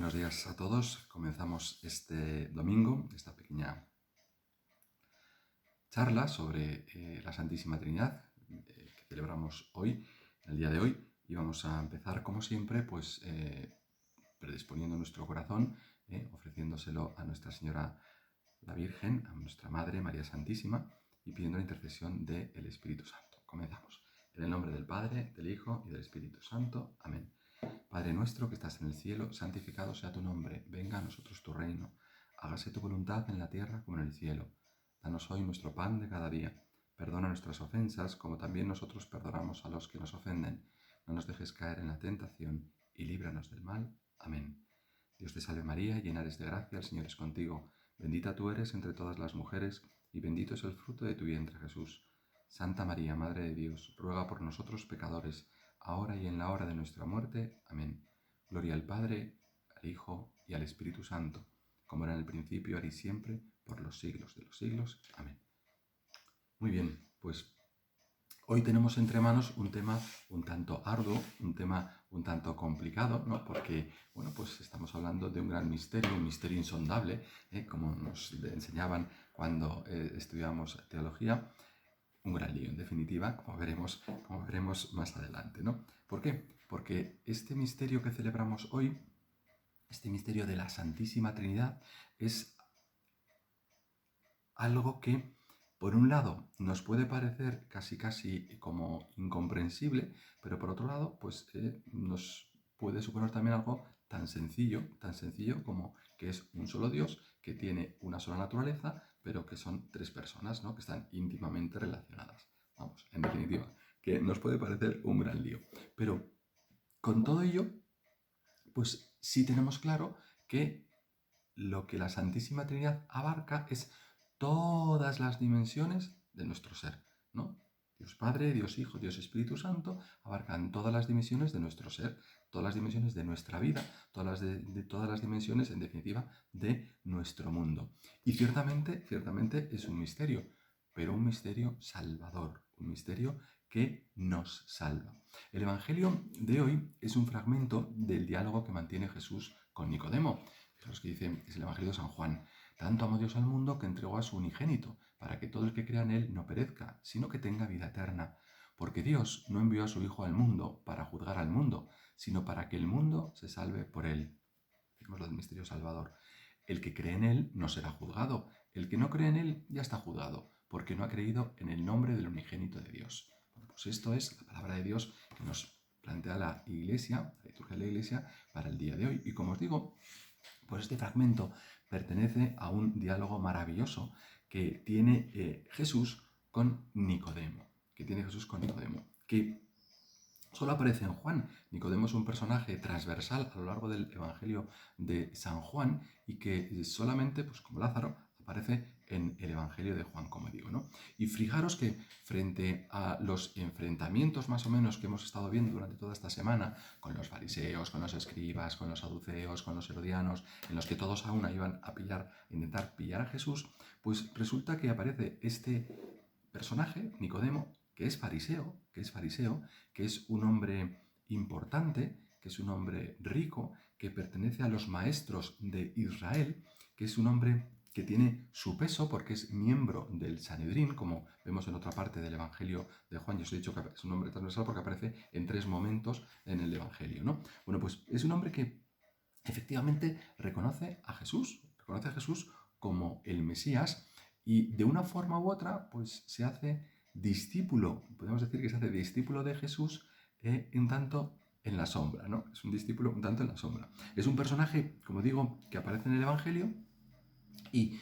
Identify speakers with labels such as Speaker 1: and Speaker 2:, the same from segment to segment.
Speaker 1: Buenos días a todos. Comenzamos este domingo, esta pequeña charla sobre la Santísima Trinidad que celebramos hoy, el día de hoy, y vamos a empezar como siempre, pues predisponiendo nuestro corazón, ofreciéndoselo a Nuestra Señora la Virgen, a nuestra Madre María Santísima, y pidiendo la intercesión del Espíritu Santo. Comenzamos. En el nombre del Padre, del Hijo y del Espíritu Santo. Amén. Padre nuestro que estás en el cielo, santificado sea tu nombre. Venga a nosotros tu reino. Hágase tu voluntad en la tierra como en el cielo. Danos hoy nuestro pan de cada día. Perdona nuestras ofensas, como también nosotros perdonamos a los que nos ofenden. No nos dejes caer en la tentación y líbranos del mal. Amén. Dios te salve María, llena eres de gracia, el Señor es contigo. Bendita tú eres entre todas las mujeres, y bendito es el fruto de tu vientre, Jesús. Santa María, Madre de Dios, ruega por nosotros pecadores, ahora y en la hora de nuestra muerte. Amén. Gloria al Padre, al Hijo y al Espíritu Santo, como era en el principio, ahora y siempre, por los siglos de los siglos. Amén. Muy bien, pues hoy tenemos entre manos un tema un tanto arduo, un tema un tanto complicado, ¿no? Porque, bueno, pues estamos hablando de un gran misterio, un misterio insondable, como nos enseñaban cuando estudiábamos teología. Un gran lío, en definitiva, como veremos más adelante, ¿no? ¿Por qué? Porque este misterio que celebramos hoy, este misterio de la Santísima Trinidad, es algo que, por un lado, nos puede parecer casi como incomprensible, pero por otro lado, pues nos puede suponer también algo tan sencillo como que es un solo Dios, que tiene una sola naturaleza, pero que son tres personas, ¿no? Que están íntimamente relacionadas. Vamos, en definitiva, que nos puede parecer un gran lío. Pero con todo ello, pues sí tenemos claro que lo que la Santísima Trinidad abarca es todas las dimensiones de nuestro ser, ¿no? Dios Padre, Dios Hijo, Dios Espíritu Santo abarcan todas las dimensiones de nuestro ser, todas las dimensiones de nuestra vida, todas las dimensiones, en definitiva, de nuestro mundo. Y ciertamente es un misterio, pero un misterio salvador, un misterio que nos salva. El Evangelio de hoy es un fragmento del diálogo que mantiene Jesús con Nicodemo. Fijaros que dice, es el Evangelio de San Juan. Tanto amó Dios al mundo que entregó a su unigénito, para que todo el que crea en él no perezca, sino que tenga vida eterna. Porque Dios no envió a su Hijo al mundo para juzgar al mundo, sino para que el mundo se salve por él. Fijemos lo del misterio salvador. El que cree en él no será juzgado. El que no cree en él ya está juzgado, porque no ha creído en el nombre del unigénito de Dios. Bueno, pues esto es la palabra de Dios que nos plantea la Iglesia, la liturgia de la Iglesia, para el día de hoy. Y como os digo, pues este fragmento pertenece a un diálogo maravilloso que tiene Jesús con Nicodemo, que solo aparece en Juan. Nicodemo es un personaje transversal a lo largo del Evangelio de San Juan y que solamente, pues como Lázaro, aparece en el Evangelio de Juan, como digo, ¿no? Y fijaros que frente a los enfrentamientos más o menos que hemos estado viendo durante toda esta semana con los fariseos, con los escribas, con los saduceos, con los herodianos, en los que todos a una iban a intentar pillar a Jesús, pues resulta que aparece este personaje, Nicodemo, que es un hombre importante, que es un hombre rico, que pertenece a los maestros de Israel, que es un hombre que tiene su peso porque es miembro del Sanedrín, como vemos en otra parte del Evangelio de Juan. Yo os he dicho que es un hombre transversal porque aparece en tres momentos en el Evangelio, ¿no? Bueno, pues es un hombre que efectivamente reconoce a Jesús como el Mesías y de una forma u otra, pues se hace discípulo, podemos decir que se hace discípulo de Jesús un tanto en la sombra, ¿no? Es un discípulo un tanto en la sombra. Es un personaje, como digo, que aparece en el Evangelio y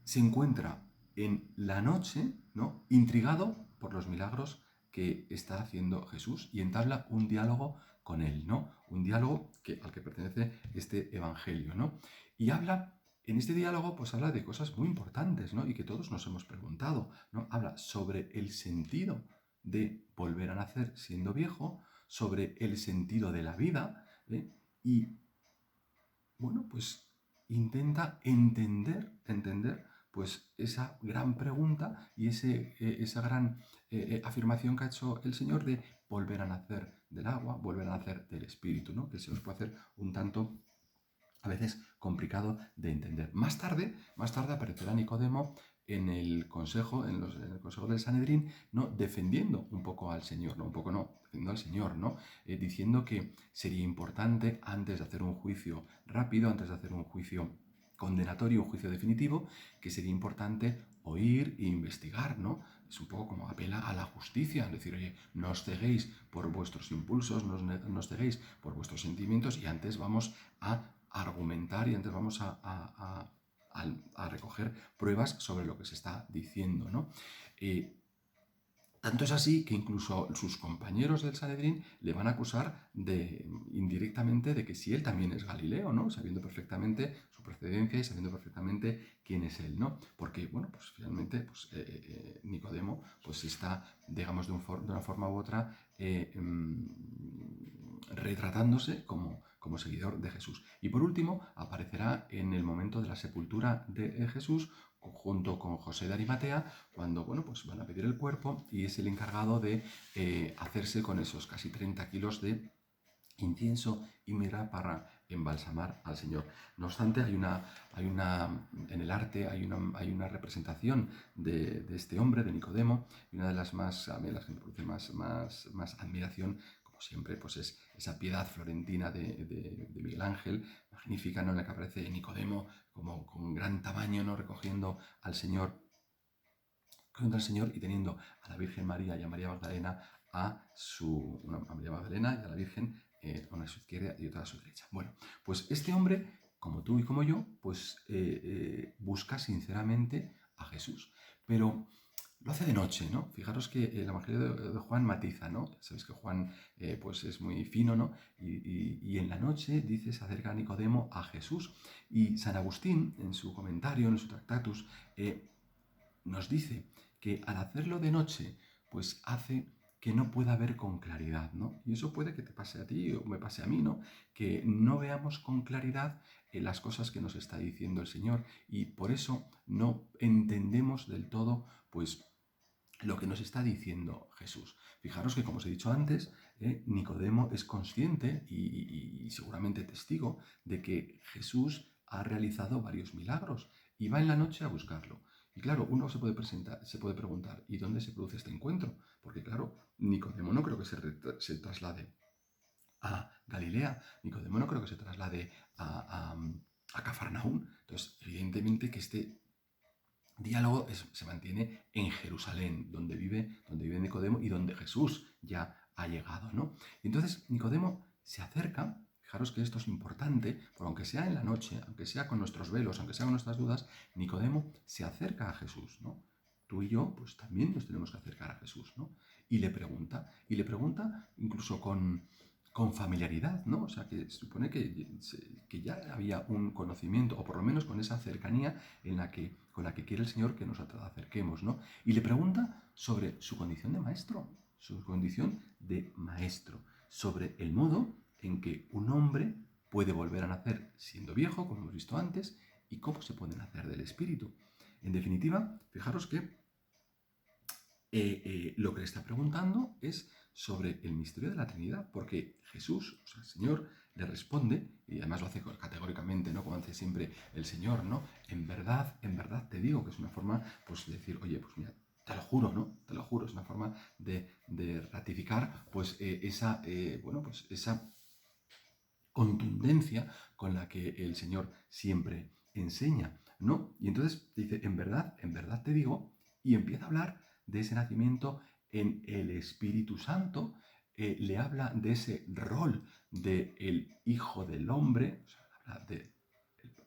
Speaker 1: se encuentra en la noche, ¿no? Intrigado por los milagros que está haciendo Jesús y entabla un diálogo con él, ¿no? Un diálogo al que pertenece este Evangelio, ¿no? Y en este diálogo, pues habla de cosas muy importantes, ¿no? Y que todos nos hemos preguntado, ¿no? Habla sobre el sentido de volver a nacer siendo viejo, sobre el sentido de la vida, y, bueno, pues intenta entender pues esa gran pregunta y esa gran afirmación que ha hecho el Señor de volver a nacer del agua, volver a nacer del Espíritu, ¿no? Que se nos puede hacer un tanto a veces complicado de entender. Más tarde aparecerá Nicodemo en el consejo, en el consejo del Sanedrín, ¿no? Defendiendo un poco al Señor, no, un poco no, defendiendo al Señor, ¿no? Diciendo que sería importante, antes de hacer un juicio rápido, antes de hacer un juicio condenatorio, un juicio definitivo, que sería importante oír e investigar, ¿no? Es un poco como apela a la justicia, es decir, oye, no os ceguéis por vuestros impulsos, no os ceguéis por vuestros sentimientos y antes vamos a argumentar y antes vamos a recoger pruebas sobre lo que se está diciendo, ¿no? Tanto es así que incluso sus compañeros del Sanedrín le van a acusar indirectamente de que si él también es Galileo, ¿no? Sabiendo perfectamente su procedencia y sabiendo perfectamente quién es él, ¿no? Porque, bueno, pues finalmente Nicodemo pues está, digamos, de una forma u otra retratándose como seguidor de Jesús. Y por último, aparecerá en el momento de la sepultura de Jesús junto con José de Arimatea, cuando pues van a pedir el cuerpo y es el encargado de hacerse con esos casi 30 kilos de incienso y mirra para embalsamar al Señor. No obstante, en el arte hay una representación de este hombre, de Nicodemo, y una de las las que me produce más admiración, como siempre, pues es esa piedad florentina de Miguel Ángel, magnífica, ¿no? En la que aparece Nicodemo como con gran tamaño, ¿no? recogiendo al Señor y teniendo a la Virgen María y a María Magdalena a María Magdalena y a la Virgen, una a su izquierda y otra a su derecha. Bueno, pues este hombre, como tú y como yo, pues busca sinceramente a Jesús, pero lo hace de noche, ¿no? Fijaros que el Evangelio de Juan matiza, ¿no? Sabéis que Juan pues es muy fino, ¿no? Y en la noche, dice, se acerca a Nicodemo a Jesús. Y San Agustín, en su comentario, en su Tractatus, nos dice que al hacerlo de noche, pues hace que no pueda ver con claridad, ¿no? Y eso puede que te pase a ti o me pase a mí, ¿no? Que no veamos con claridad las cosas que nos está diciendo el Señor y por eso no entendemos del todo, pues, lo que nos está diciendo Jesús. Fijaros que, como os he dicho antes, Nicodemo es consciente y seguramente testigo de que Jesús ha realizado varios milagros y va en la noche a buscarlo. Y claro, uno se puede preguntar, ¿y dónde se produce este encuentro? Porque claro, Nicodemo no creo que se traslade a Galilea, Nicodemo no creo que se traslade a Cafarnaún. Entonces, evidentemente que este diálogo se mantiene en Jerusalén, donde vive Nicodemo y donde Jesús ya ha llegado, ¿no? Y entonces Nicodemo se acerca, fijaros que esto es importante, porque aunque sea en la noche, aunque sea con nuestros velos, aunque sea con nuestras dudas, Nicodemo se acerca a Jesús, ¿no? Tú y yo, pues también nos tenemos que acercar a Jesús, ¿no? Y le pregunta incluso con familiaridad, ¿no? O sea, que se supone que ya había un conocimiento, o por lo menos con esa cercanía con la que quiere el Señor que nos acerquemos, ¿no? Y le pregunta sobre su condición de maestro, sobre el modo en que un hombre puede volver a nacer siendo viejo, como hemos visto antes, y cómo se puede nacer del Espíritu. En definitiva, fijaros que lo que le está preguntando es sobre el misterio de la Trinidad, porque Jesús, o sea, el Señor, le responde, y además lo hace categóricamente, ¿no? Como hace siempre el Señor, ¿no? En verdad te digo, que es una forma, pues, de decir, oye, pues mira, te lo juro, ¿no? Te lo juro, es una forma de ratificar, pues, esa contundencia con la que el Señor siempre enseña, ¿no? Y entonces dice, en verdad te digo, y empieza a hablar de ese nacimiento en el Espíritu Santo, le habla de ese rol del Hijo del Hombre, o sea, habla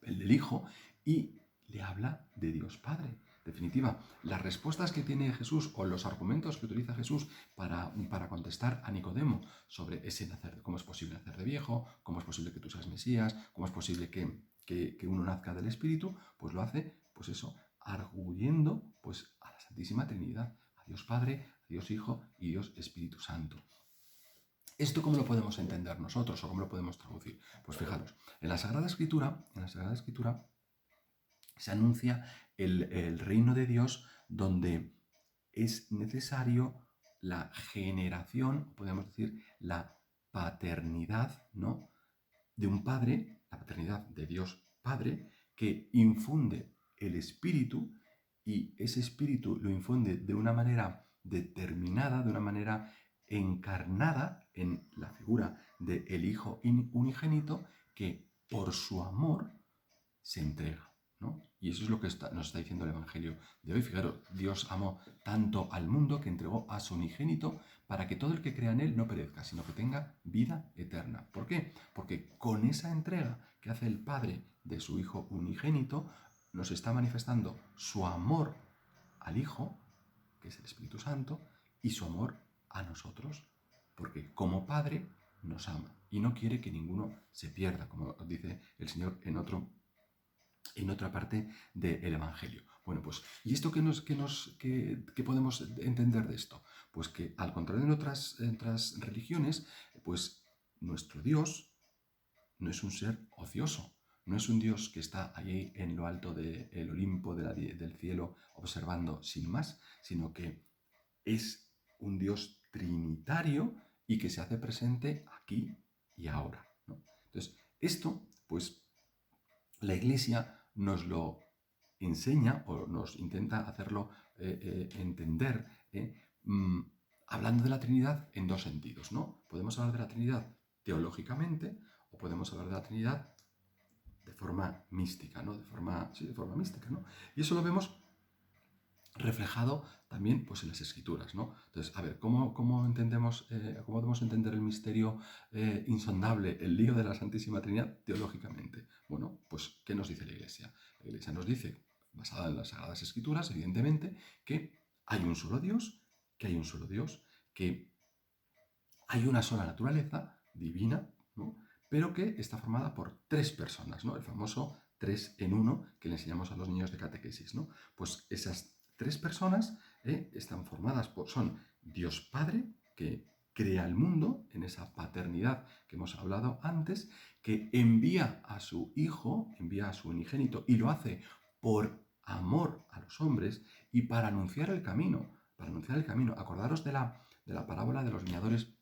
Speaker 1: el del Hijo, y le habla de Dios Padre. En definitiva, las respuestas que tiene Jesús o los argumentos que utiliza Jesús para contestar a Nicodemo sobre ese nacer, cómo es posible nacer de viejo, cómo es posible que tú seas Mesías, cómo es posible que uno nazca del Espíritu, pues lo hace, pues eso, arguyendo pues a la Santísima Trinidad, a Dios Padre, a Dios Hijo y Dios Espíritu Santo. ¿Esto cómo lo podemos entender nosotros o cómo lo podemos traducir? Pues fijaros, en la Sagrada Escritura se anuncia el reino de Dios donde es necesario la generación, podemos decir, la paternidad, ¿no? De un padre, la paternidad de Dios Padre, que infunde el Espíritu, y ese Espíritu lo infunde de una manera determinada, de una manera encarnada en la figura del Hijo unigénito, que por su amor se entrega, ¿no? Y eso es lo que nos está diciendo el Evangelio de hoy. Fijaros, Dios amó tanto al mundo que entregó a su unigénito para que todo el que crea en él no perezca, sino que tenga vida eterna. ¿Por qué? Porque con esa entrega que hace el Padre de su Hijo unigénito, nos está manifestando su amor al Hijo, que es el Espíritu Santo, y su amor a nosotros, porque como Padre nos ama y no quiere que ninguno se pierda, como dice el Señor en otra parte del Evangelio. Bueno, pues, ¿y esto qué podemos entender de esto? Pues que, al contrario de otras religiones, pues nuestro Dios no es un ser ocioso, no es un Dios que está allí en lo alto del Olimpo del cielo observando sin más, sino que es un Dios trinitario y que se hace presente aquí y ahora, ¿no? Entonces, esto, pues, la Iglesia nos lo enseña o nos intenta hacerlo entender, hablando de la Trinidad en dos sentidos, ¿no? Podemos hablar de la Trinidad teológicamente o podemos hablar de la Trinidad de forma mística, ¿no? De forma mística, ¿no? Y eso lo vemos reflejado también, pues, en las Escrituras, ¿no? Entonces, a ver, ¿cómo entendemos, cómo podemos entender el misterio insondable, el lío de la Santísima Trinidad teológicamente? Bueno, pues, ¿qué nos dice la Iglesia? La Iglesia nos dice, basada en las Sagradas Escrituras, evidentemente, que hay un solo Dios, que hay una sola naturaleza divina, ¿no? Pero que está formada por tres personas, ¿no? El famoso 3 en 1 que le enseñamos a los niños de catequesis, ¿no? Pues esas tres personas están formadas son Dios Padre, que crea el mundo en esa paternidad que hemos hablado antes, que envía a su Hijo, envía a su unigénito, y lo hace por amor a los hombres y para anunciar el camino, Acordaros de la parábola de los viñadores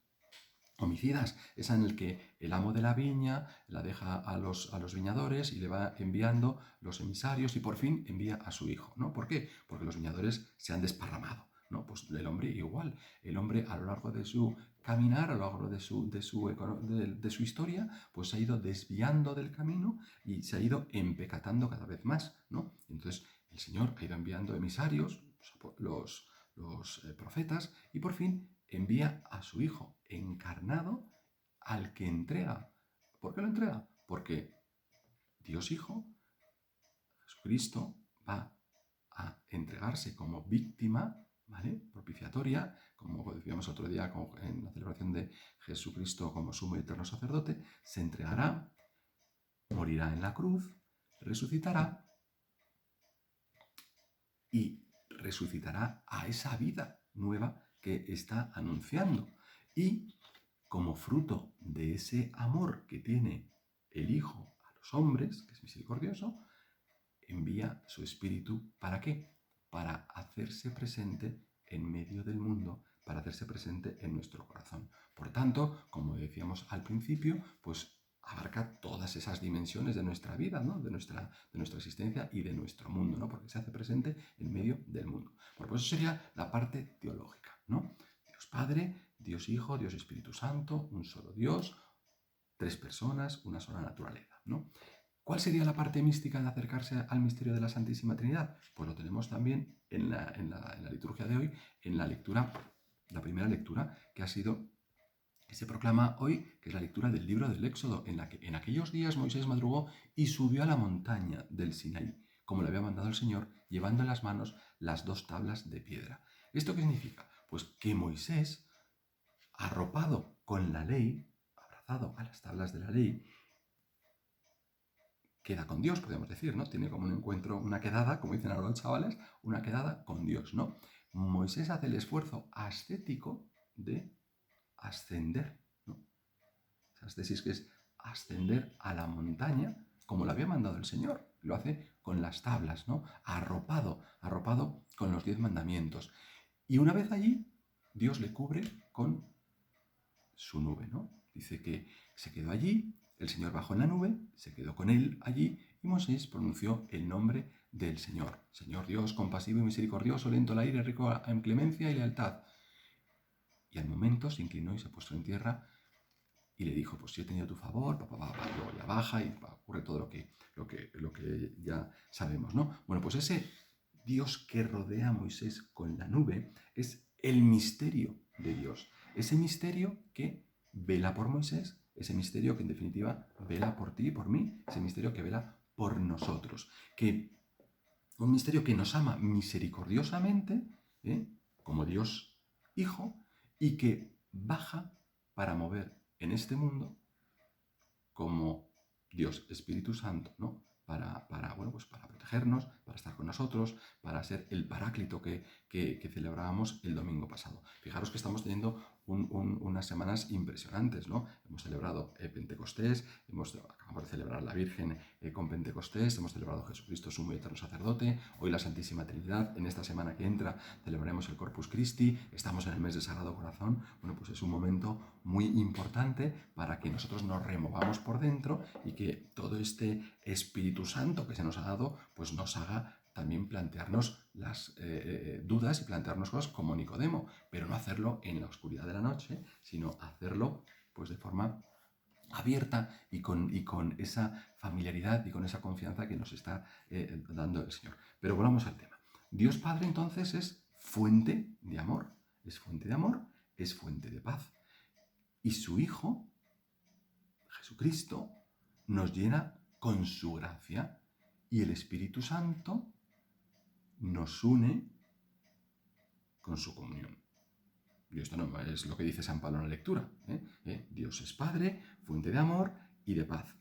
Speaker 1: homicidas, esa en el que el amo de la viña la deja a los viñadores y le va enviando los emisarios y por fin envía a su hijo, ¿no? ¿Por qué? Porque los viñadores se han desparramado, ¿no? Pues el hombre igual, el hombre a lo largo de su caminar, a lo largo de su historia, pues se ha ido desviando del camino y se ha ido empecatando cada vez más, ¿no? Entonces el Señor ha ido enviando emisarios, los profetas, y por fin envía a su Hijo encarnado al que entrega. ¿Por qué lo entrega? Porque Dios Hijo, Jesucristo, va a entregarse como víctima, ¿vale? Propiciatoria, como decíamos otro día en la celebración de Jesucristo como sumo y eterno sacerdote, se entregará, morirá en la cruz, resucitará y resucitará a esa vida nueva que está anunciando. Y como fruto de ese amor que tiene el Hijo a los hombres, que es misericordioso, envía su Espíritu. ¿Para qué? Para hacerse presente en medio del mundo, para hacerse presente en nuestro corazón. Por tanto, como decíamos al principio, pues abarca todas esas dimensiones de nuestra vida, ¿no? de nuestra existencia y de nuestro mundo, ¿no? Porque se hace presente en medio del mundo. Bueno, pues eso sería la parte teológica, ¿no? Dios Padre, Dios Hijo, Dios Espíritu Santo, un solo Dios, tres personas, una sola naturaleza, ¿no? ¿Cuál sería la parte mística de acercarse al misterio de la Santísima Trinidad? Pues lo tenemos también en la liturgia de hoy, en la primera lectura que se proclama hoy, que es la lectura del libro del Éxodo, en la que en aquellos días Moisés madrugó y subió a la montaña del Sinaí, como le había mandado el Señor, llevando en las manos las dos tablas de piedra. ¿Esto qué significa? Pues que Moisés, arropado con la ley, abrazado a las tablas de la ley, queda con Dios, podríamos decir, ¿no? Tiene como un encuentro, una quedada, como dicen ahora los chavales, una quedada con Dios, ¿no? Moisés hace el esfuerzo ascético de ascender, ¿no? Esa ascesis que es ascender a la montaña, como lo había mandado el Señor. Lo hace con las tablas, ¿no? Arropado con los 10 mandamientos. Y una vez allí, Dios le cubre con su nube, ¿no? Dice que se quedó allí, el Señor bajó en la nube, se quedó con él allí y Moisés pronunció el nombre del Señor. Señor Dios, compasivo y misericordioso, lento al aire, rico en clemencia y lealtad. Y al momento se inclinó y se puso en tierra y le dijo, pues si he tenido tu favor, luego ya baja y ocurre todo lo que ya sabemos, ¿no? Bueno, pues ese Dios que rodea a Moisés con la nube es el misterio de Dios. Ese misterio que vela por Moisés, ese misterio que en definitiva vela por ti y por mí, ese misterio que vela por nosotros. Un misterio que nos ama misericordiosamente, ¿eh? Como Dios Hijo, y que baja para mover en este mundo como Dios Espíritu Santo, ¿no? Para protegernos, para estar con nosotros, para ser el paráclito que celebrábamos el domingo pasado. Fijaros que estamos teniendo unas semanas impresionantes, ¿no? Hemos celebrado Pentecostés, acabamos de celebrar la Virgen con Pentecostés, hemos celebrado Jesucristo, sumo y eterno sacerdote, hoy la Santísima Trinidad, en esta semana que entra celebraremos el Corpus Christi, estamos en el mes del Sagrado Corazón. Bueno, pues es un momento muy importante para que nosotros nos removamos por dentro y que todo este Espíritu Santo que se nos ha dado, pues nos haga también plantearnos las dudas y plantearnos cosas como Nicodemo, pero no hacerlo en la oscuridad de la noche, sino hacerlo pues de forma abierta y con esa familiaridad y con esa confianza que nos está dando el Señor. Pero volvamos al tema. Dios Padre entonces es fuente de amor, es fuente de amor, es fuente de paz. Y su Hijo, Jesucristo, nos llena con su gracia y el Espíritu Santo nos une con su comunión. Y esto no es lo que dice San Pablo en la lectura. Dios es Padre, fuente de amor y de paz.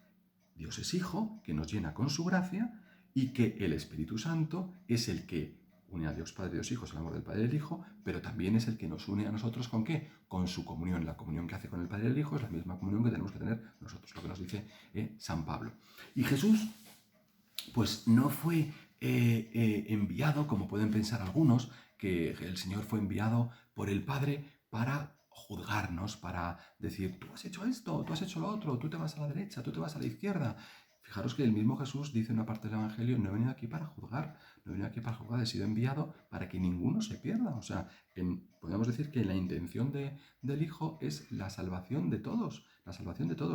Speaker 1: Dios es Hijo, que nos llena con su gracia, y que el Espíritu Santo es el que une a Dios Padre y Dios Hijo, es el amor del Padre y del Hijo, pero también es el que nos une a nosotros ¿con qué? Con su comunión. La comunión que hace con el Padre y el Hijo es la misma comunión que tenemos que tener nosotros, lo que nos dice San Pablo. Y Jesús, pues no fue enviado, como pueden pensar algunos, que el Señor fue enviado por el Padre para juzgarnos, para decir, tú has hecho esto, tú has hecho lo otro, tú te vas a la derecha, tú te vas a la izquierda. Fijaros que el mismo Jesús dice en una parte del Evangelio, no he venido aquí para juzgar, no he venido aquí para juzgar, he sido enviado para que ninguno se pierda. O sea, podemos decir que la intención del Hijo es la salvación de todos,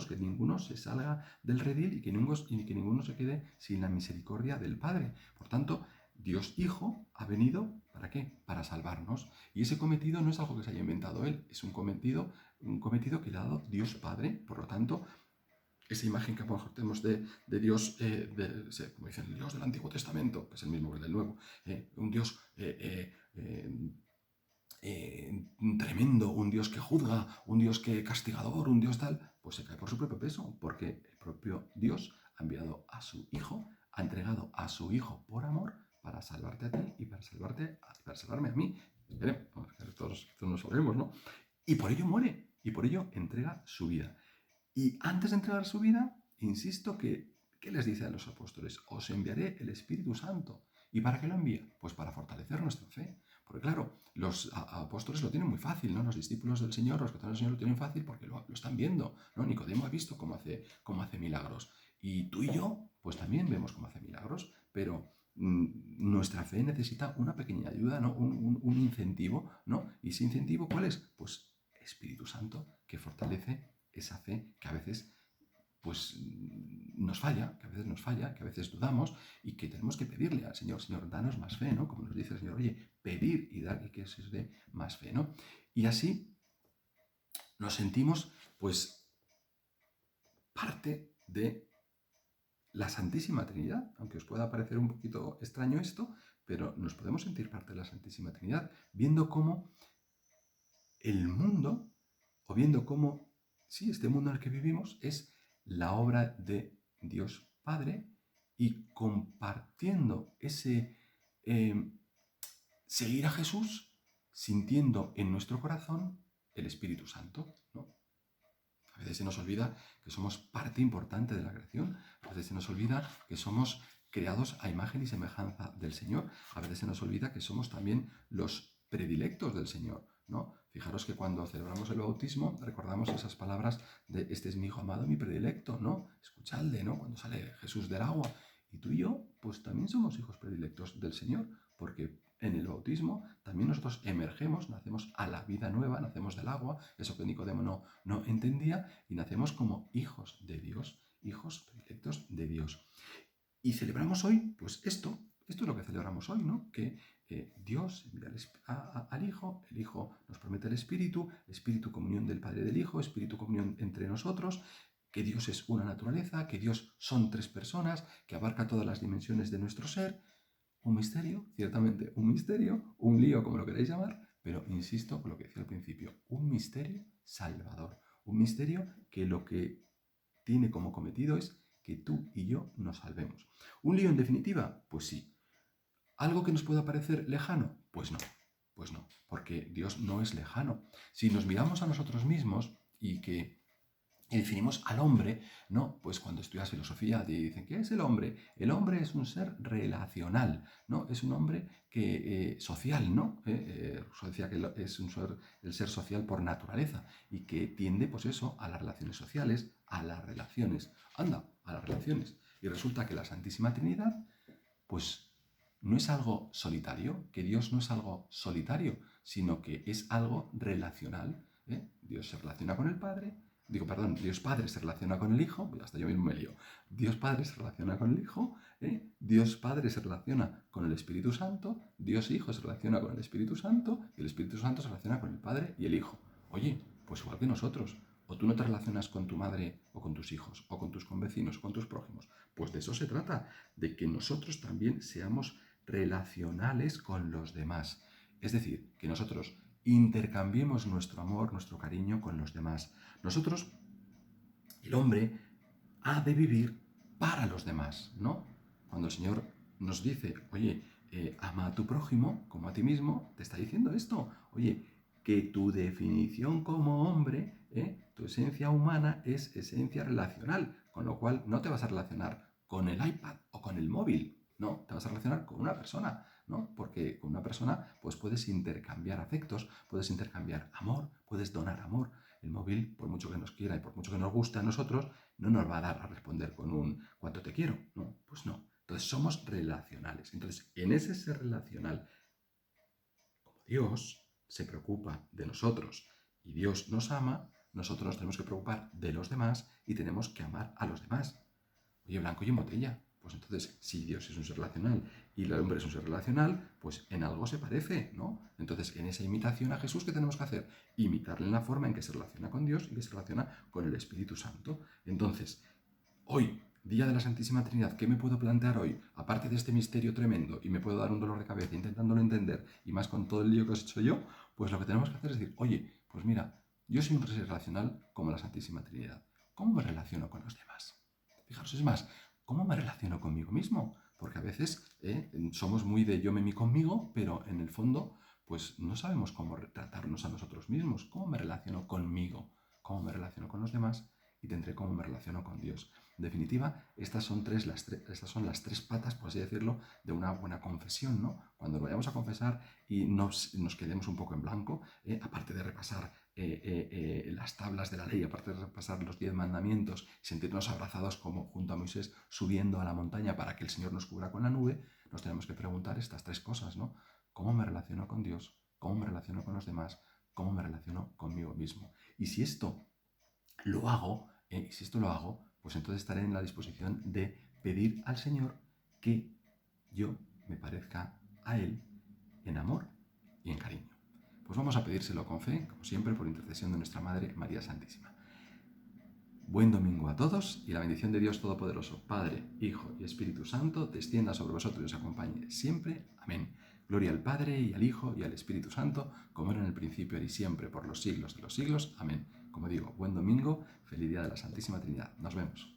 Speaker 1: que ninguno se salga del redil y que ninguno se quede sin la misericordia del Padre. Por tanto, Dios Hijo ha venido, ¿para qué? Para salvarnos. Y ese cometido no es algo que se haya inventado Él, es un cometido que le ha dado Dios Padre. Por lo tanto, esa imagen que a lo mejor tenemos de Dios, como dicen, el Dios del Antiguo Testamento, que es el mismo que el del Nuevo, un Dios tremendo, un Dios que juzga, un Dios que castigador, un Dios tal, pues se cae por su propio peso, porque el propio Dios ha enviado a su Hijo, ha entregado a su Hijo por amor para salvarte a ti y para salvarme a mí. Todos nos sabemos, ¿no? Y por ello muere, y por ello entrega su vida. Y antes de entregar su vida, insisto ¿qué les dice a los apóstoles? Os enviaré el Espíritu Santo. ¿Y para qué lo envía? Pues para fortalecer nuestra fe. Porque claro, los apóstoles lo tienen muy fácil, ¿no? Los discípulos del Señor, los que están del Señor lo tienen fácil porque lo están viendo, ¿no? Nicodemo ha visto cómo hace milagros. Y tú y yo, pues también vemos cómo hace milagros, pero nuestra fe necesita una pequeña ayuda, ¿no? Un incentivo, ¿no? ¿Y ese incentivo cuál es? Pues Espíritu Santo, que fortalece esa fe que a veces pues nos falla, que a veces dudamos y que tenemos que pedirle al Señor, Señor, danos más fe, ¿no? Como nos dice el Señor, oye, pedir y dar y que se os dé más fe, ¿no? Y así nos sentimos, pues, parte de la Santísima Trinidad, aunque os pueda parecer un poquito extraño esto, pero nos podemos sentir parte de la Santísima Trinidad, viendo cómo el mundo, o viendo cómo, sí, este mundo en el que vivimos es la obra de Dios Padre y compartiendo ese seguir a Jesús, sintiendo en nuestro corazón el Espíritu Santo, ¿no? A veces se nos olvida que somos parte importante de la creación, a veces se nos olvida que somos creados a imagen y semejanza del Señor, a veces se nos olvida que somos también los predilectos del Señor. ¿no? Fijaros que cuando celebramos el bautismo recordamos esas palabras de este es mi hijo amado, mi predilecto, ¿no? Escuchadle, ¿no? Cuando sale Jesús del agua. Y tú y yo, pues también somos hijos predilectos del Señor, porque en el bautismo también nosotros emergemos, nacemos a la vida nueva, nacemos del agua, eso que Nicodemo no entendía, y nacemos como hijos de Dios, hijos predilectos de Dios. Y celebramos hoy, pues esto es lo que celebramos hoy, ¿no? Que Dios envía al Hijo, el Hijo nos promete el Espíritu comunión del Padre y del Hijo, Espíritu comunión entre nosotros, que Dios es una naturaleza, que Dios son tres personas, que abarca todas las dimensiones de nuestro ser. Un misterio, ciertamente un misterio, un lío, como lo queráis llamar, pero insisto con lo que decía al principio, un misterio salvador, un misterio que lo que tiene como cometido es que tú y yo nos salvemos. ¿Un lío en definitiva? Pues sí. ¿Algo que nos pueda parecer lejano? Pues no, porque Dios no es lejano. Si nos miramos a nosotros mismos y definimos al hombre, ¿no? Pues cuando estudias filosofía te dicen, ¿qué es el hombre? El hombre es un ser relacional, ¿no? Es un hombre que, social, ¿no? Decía que es el ser social por naturaleza y que tiende, pues eso, a las relaciones sociales, a las relaciones. Anda, a las relaciones. Y resulta que la Santísima Trinidad, pues no es algo solitario, que Dios no es algo solitario, sino que es algo relacional. Dios se relaciona con el Padre, Dios Padre se relaciona con el Hijo, hasta yo mismo me lío. Dios Padre se relaciona con el Hijo, Dios Padre se relaciona con el Espíritu Santo, Dios Hijo se relaciona con el Espíritu Santo y el Espíritu Santo se relaciona con el Padre y el Hijo. Oye, pues igual que nosotros. O tú no te relacionas con tu madre o con tus hijos o con tus convecinos o con tus prójimos. Pues de eso se trata, de que nosotros también seamos relacionales con los demás. Es decir, que nosotros intercambiemos nuestro amor, nuestro cariño con los demás. Nosotros, el hombre, ha de vivir para los demás, ¿no? Cuando el Señor nos dice, oye, ama a tu prójimo como a ti mismo, te está diciendo esto. Oye, que tu definición como hombre, tu esencia humana es esencia relacional, con lo cual no te vas a relacionar con el iPad o con el móvil, no, te vas a relacionar con una persona, ¿no? Porque con una persona pues puedes intercambiar afectos, puedes intercambiar amor, puedes donar amor. El móvil, por mucho que nos quiera y por mucho que nos guste a nosotros, no nos va a dar a responder con un ¿cuánto te quiero? No, pues no. Entonces somos relacionales. Entonces, en ese ser relacional, como Dios se preocupa de nosotros y Dios nos ama, nosotros nos tenemos que preocupar de los demás y tenemos que amar a los demás. Oye, blanco y en botella. Pues entonces, si Dios es un ser relacional y el hombre es un ser relacional, pues en algo se parece, ¿no? Entonces, en esa imitación a Jesús, ¿qué tenemos que hacer? Imitarle en la forma en que se relaciona con Dios y que se relaciona con el Espíritu Santo. Entonces, hoy, Día de la Santísima Trinidad, ¿qué me puedo plantear hoy? Aparte de este misterio tremendo y me puedo dar un dolor de cabeza intentándolo entender y más con todo el lío que os he hecho yo, pues lo que tenemos que hacer es decir, oye, pues mira, yo soy un ser relacional como la Santísima Trinidad. ¿Cómo me relaciono con los demás? Fijaros, es más, ¿cómo me relaciono conmigo mismo? Porque a veces somos muy de yo me conmigo, pero en el fondo pues no sabemos cómo tratarnos a nosotros mismos. ¿Cómo me relaciono conmigo? ¿Cómo me relaciono con los demás? Y tendré cómo me relaciono con Dios. En definitiva, estas son las tres patas, por así decirlo, de una buena confesión, ¿no? Cuando lo vayamos a confesar y nos quedemos un poco en blanco, aparte de repasar las tablas de la ley, aparte de repasar los 10 mandamientos, sentirnos abrazados como junto a Moisés subiendo a la montaña para que el Señor nos cubra con la nube, nos tenemos que preguntar estas tres cosas, ¿no? ¿Cómo me relaciono con Dios? ¿Cómo me relaciono con los demás? ¿Cómo me relaciono conmigo mismo? Y si esto lo hago, pues entonces estaré en la disposición de pedir al Señor que yo me parezca a Él en amor y en cariño. Pues vamos a pedírselo con fe, como siempre, por intercesión de nuestra Madre María Santísima. Buen domingo a todos y la bendición de Dios Todopoderoso, Padre, Hijo y Espíritu Santo, descienda sobre vosotros y os acompañe siempre. Amén. Gloria al Padre y al Hijo y al Espíritu Santo, como era en el principio y siempre, por los siglos de los siglos. Amén. Como digo, buen domingo, feliz día de la Santísima Trinidad. Nos vemos.